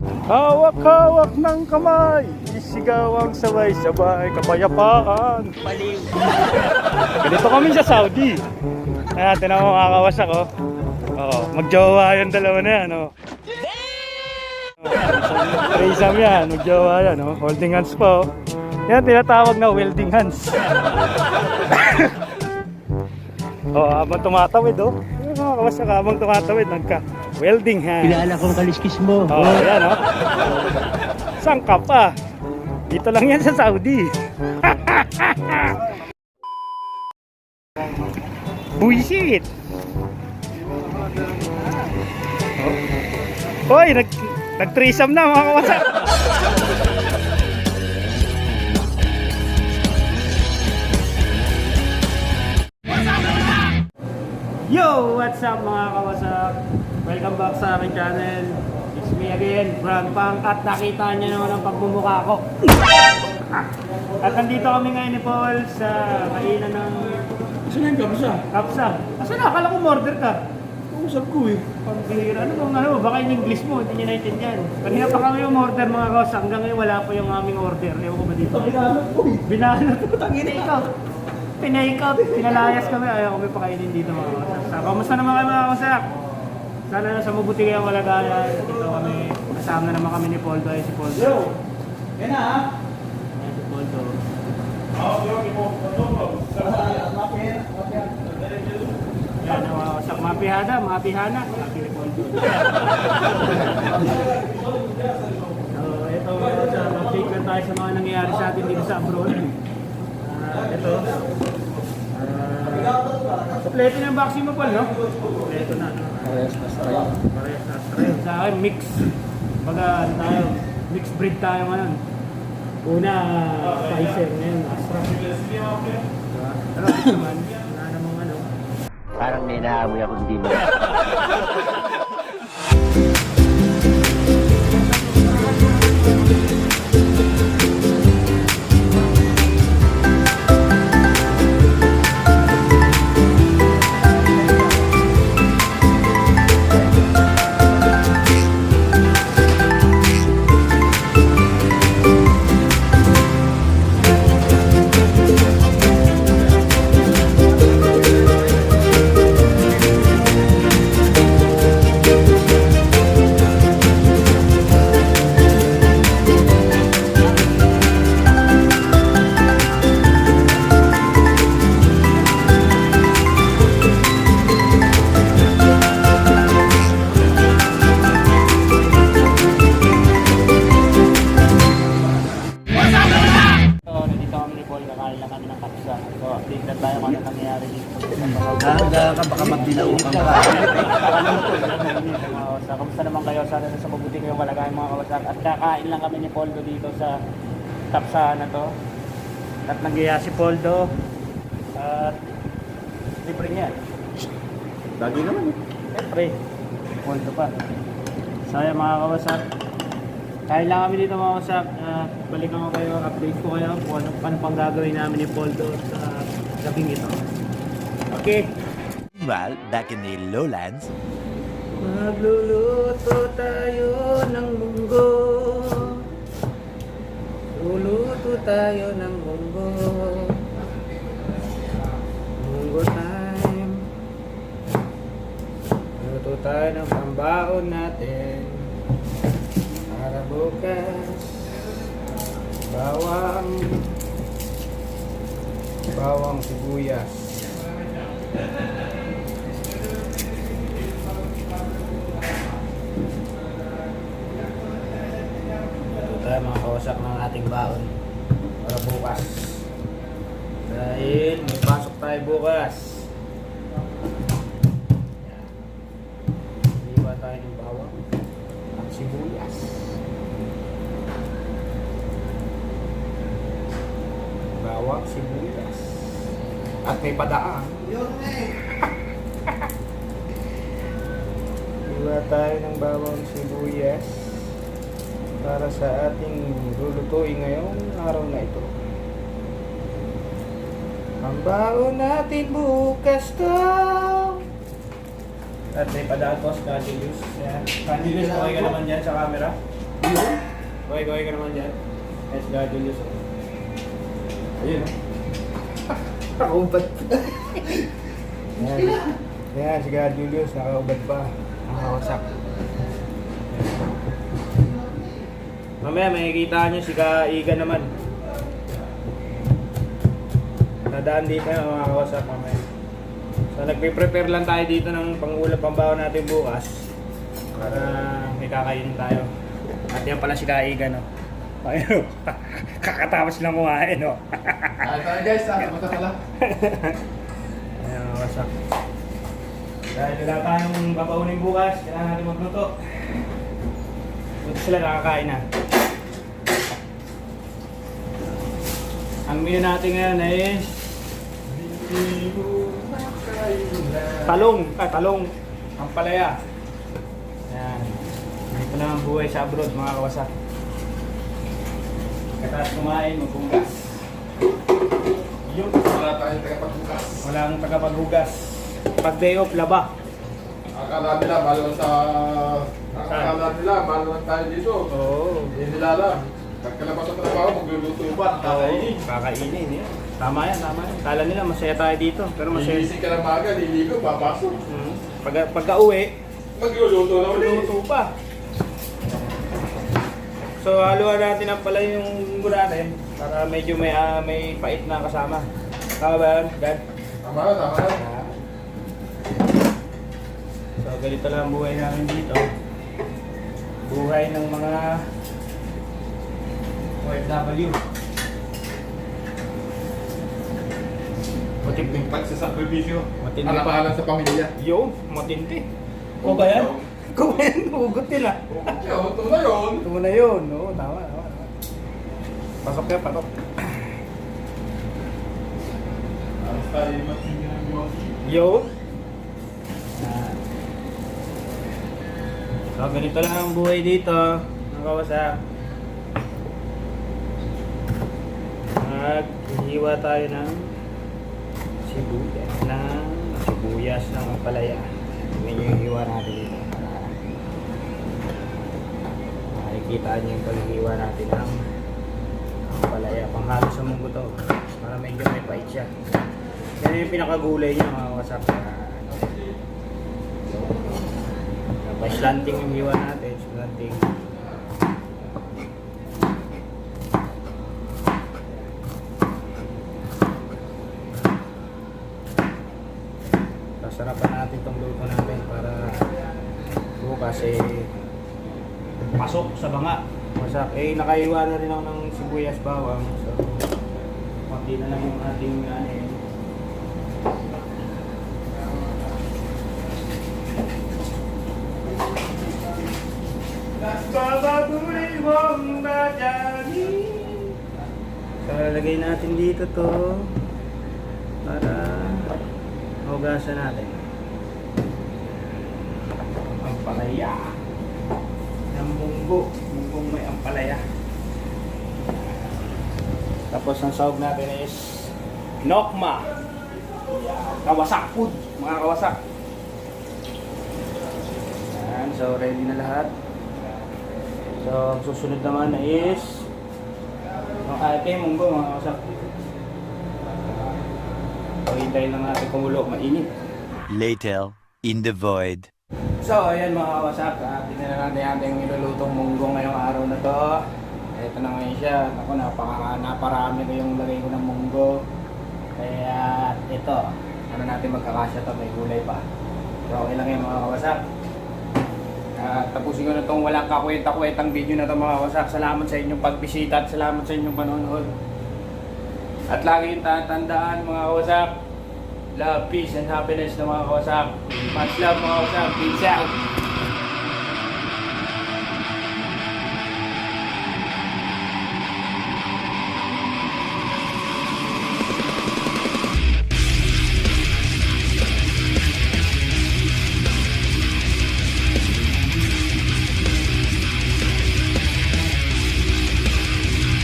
Hawak-hawak ng kamay, isigaw ang sabay-sabay, kapayapaan. Baliw. Ganito kami sa Saudi. Ayan, tinan mo mga kawasak, oh. Oo, magjowa yung dalawa na yan, oh. Trisam yan, magjowa yan, oh. Holding hands pa, oh. Yan, tinatawag na welding hands. Oh, habang tumatawid, oh. Yung mga kawasak, habang tumatawid, nagka-welding hands. Kilala kong kaliskis mo. Oh, yan, oh. Saan ka pa? Dito lang yan sa Saudi. Buisit. Oh. Hoy, nag-threesome na mga kawasak. Yo, what's up mga kawasak? Welcome back sa aking channel. It's me again, Brad Pang. At nakita niyo naman ang pagmumukha ko. At nandito kami ngayon ni Paul sa kainan ng Saan yung kapsa? kapsa. Asa na? Akala ko order ka. Usap ko eh. Pambihira. Ano bang ano? Baka in English mo, hindi niya naintindihan. Kanina pa kami umorder mga kawasak. Hanggang ngayon wala pa yung aming order. Ewan ko ba dito? Binanat ko eh. Binanat ko. Tangina ikaw. Pinaikot. Pinalayas kami. Ayaw kami pakainin dito mga kawasak. Kamusta naman kayo mga kawasak? Sana nasa mabuti kayong kalagayan. Dito kami. Kasama na naman kami ni Poldo. Ay si Poldo. Yo! Yan na ha? Ayan si Poldo. Yan ang mga kawasak. Mapihada. Mapihana. Mapihana ni Poldo. So ito mga kawasak. Update lang tayo sa mga nangyayari sa atin dito sa abroad. Ito. Kompleto na yung vaccine mo, Paul, no? Kompleto na, no? Parehas na strike. Parehas na strike. Sa akin, mix. Baga, ano tayo, mixed breed tayo ngayon. Una, Pfizer, ngayon, Astra. Diba? Pero at naman, wala namang ano. Parang may naamoy akong di mo. Baka magdilaw kang ka. Kamusta naman kayo? Sana nasa mabuti kayong kalagayan mga kawasak. At kakain lang kami ni Poldo dito sa Tapsa na to. At nagyaya si Poldo. At libre niya. Lagi naman eh. Siyempre, Poldo pa. Saya mga kawasak. Kain lang kami dito mga kawasak. Balikan ko kayo, update ko kayo kung ano pang gagawin namin ni Poldo sa gabing ito. Okay. Meanwhile, back in the lowlands, Magluluto tayo ng munggo. Luluto tayo ng munggo. Munggo time. Luto tayo ng pambaon natin para bukas. Bawang sibuyas. Tayo mga kawasak ng ating baon para bukas dahil may pasok tayo bukas. Liwa tayo ng bawang at sibuyas. Bawang, sibuyas at may padaan. Liwa tayo ng bawang, sibuyas para sa ating lulutuin ngayong araw na ito. Ang baon natin bukas to. At may padaan po sa Candy Juice. Candy Juice, okay ka naman dyan sa camera? Kuhay ka naman dyan. Yes, God, Julius. Ayun, Nakaubat. Yan, si God Julius, nakaubad pa. Nakawasak. Mamaya, makikita nyo si Kaiga naman. Nadaan dito yung mga kawasak mamaya. So, nagpe-prepare lang tayo dito ng pang-ulam pambaho natin bukas. Para may kakainin tayo. At yan pala si Kaiga, no? Ayun, kakatapos lang kumain, no? Tayo guys, mata pala. Ayan, wasak. Dahil wala tayong babaunin bukas, kailangan natin magluto. Buti sila nakakain na. Ang menu natin ngayon is talong, ang palaya. Ayan. Ito na ang buhay sa abroad, mga kawasak. Katapos kumain, maghugas. Yun. Wala tayong tagapagbukas. Walang tagapaghugas. Pag day off, laba. Akala nila, mahal lang tayo dito. Oo. Hindi nila alam. Pagkalabas sa trabaho, magluluto pa. Kakainin. Kakainin, yun. Tama yan. Kala nila masaya tayo dito. Pero masaya. Iisip ka ng maga, liligo, papasok. Pagka uwi, Magluluto na ulit. luto pa. So, haluan natin ang pala yung munggo natin para medyo may pait na kasama. Tama ba yan, God? Tama na. So, ganito lang ang buhay namin dito. Buhay ng mga OFW. Matinding pagsasakripisyo. Matindi. Alang-alang sa pamilya. Yun, matindi. O ba yan? Kung yan, hugot nila. Ito na yun. Ito na yun. Oo, tama. Pasok ka, pasok. Alas tayo matingin ng yosi. Yo. So, ganito lang ang buhay dito. Mga kawasak. Maghihiwa tayo ng sibuyas ng palaya. Medyo yung hiwa natin dito. Makikita niyo yung paghihiwa natin ng palaya. Panghalo sa munggo to. Para medyo may pait siya. Yan yung pinakagulay niya mga kawasak. Slanting yung hiwa natin. Slanting. Sasarapan natin itong luto natin para bukas pasok sa banga. Masak. Nakahiwa na rin ako ng sibuyas bawang. So, konti na lang yung ating Bababuli mong badani. So, lalagay natin dito to para hugasan natin ang palaya ng munggong may ampalaya. Tapos ang sahog natin is nokma. Kawasak food, mga kawasak. Yan, so ready na lahat. So ang susunod naman is ang ating munggo, mga kawasak. Hintayin lang natin kumulo, mainit. Later, in the void. So, ayan mga kawasak, tingnan na natin ating nilulutong munggo ngayong araw na to. Ito na ngayon siya. Ako, naparami ko yung lagay ko ng munggo. Kaya, ito, ano natin magkakasya to, may gulay pa. So, okay lang yung mga kawasak. Tapusin ko na itong walang kakwenta-kwentang video na to mga kawasak. Salamat sa inyong pagbisita at salamat sa inyong panonood. At lagi yung tatandaan mga kawasak, love, peace, and happiness na mga kawasak. Much love mga kawasak. Peace out!